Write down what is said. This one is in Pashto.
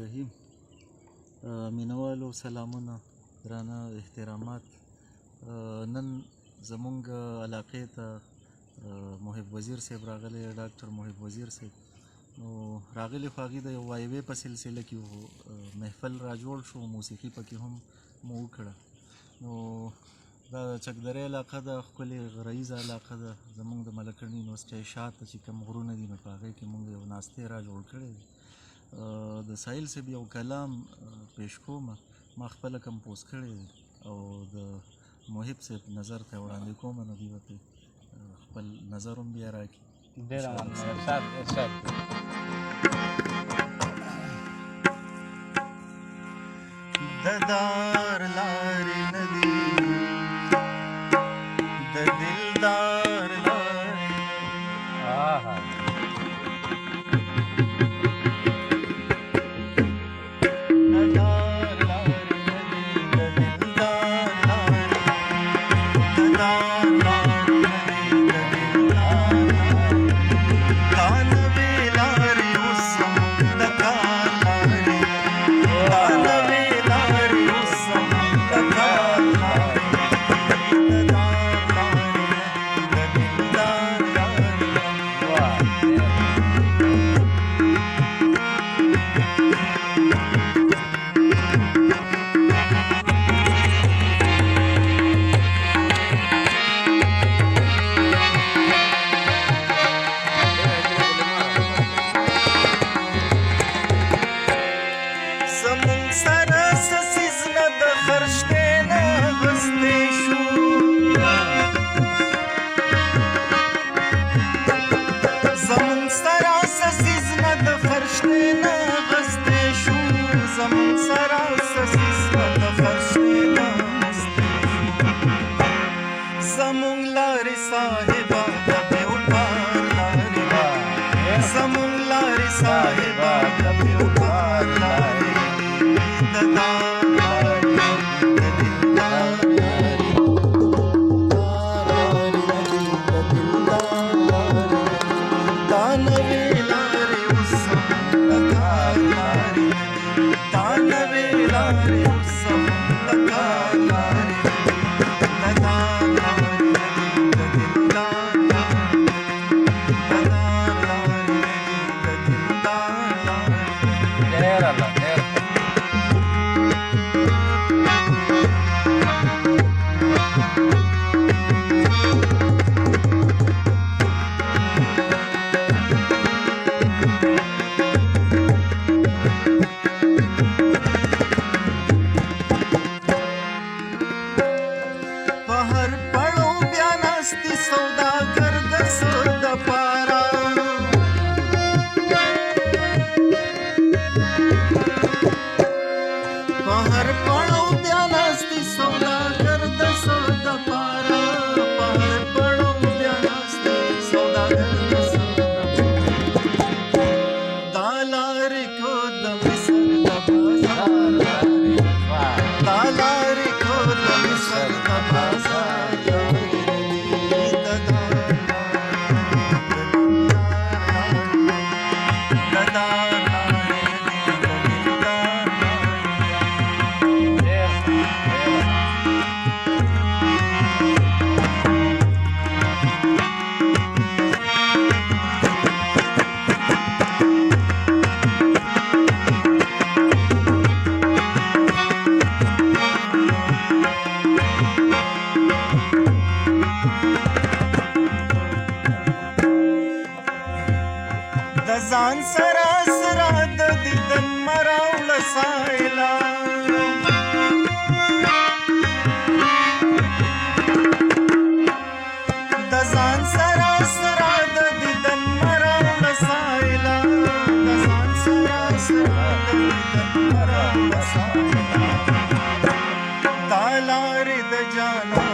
رحیم مینوالو سلامونه درانه احترامات. نن زمونږ علاقې ته محب وزیر صاحب راغلی، ډاکټر محب وزیر صاحب. نو راغلی خو هغې د یو وایوې په سلسله کې محفل را جوړ شو، موسیقي پکې هم مو وکړه. نو دا د چکدرې علاقه ده، ښکلې غرهیزه علاقه ده. زمونږ د ملکڼ یونیورسټۍ شاته چې کوم غرونه دي نو په هغې کې مونږ یو ناستې را جوړ کړی دی. د سایل صاحب یو کلام پیش کومه، ما خپله کمپوز کړی دی او د محب صاحب نظر ته وړاندې کومه، نو دوی به پرې خپل نظر هم بیا راکړي. ډېره مننه. ارشاد د دار لارې نه دي، د دلدار لارې. ځان سره سره د دیدن مراوله سایلا، د ځان سره سره د دیدن مراوله سایلا، د ځان سره سره د دیدن مراوله سایلا، دا لارې د جانان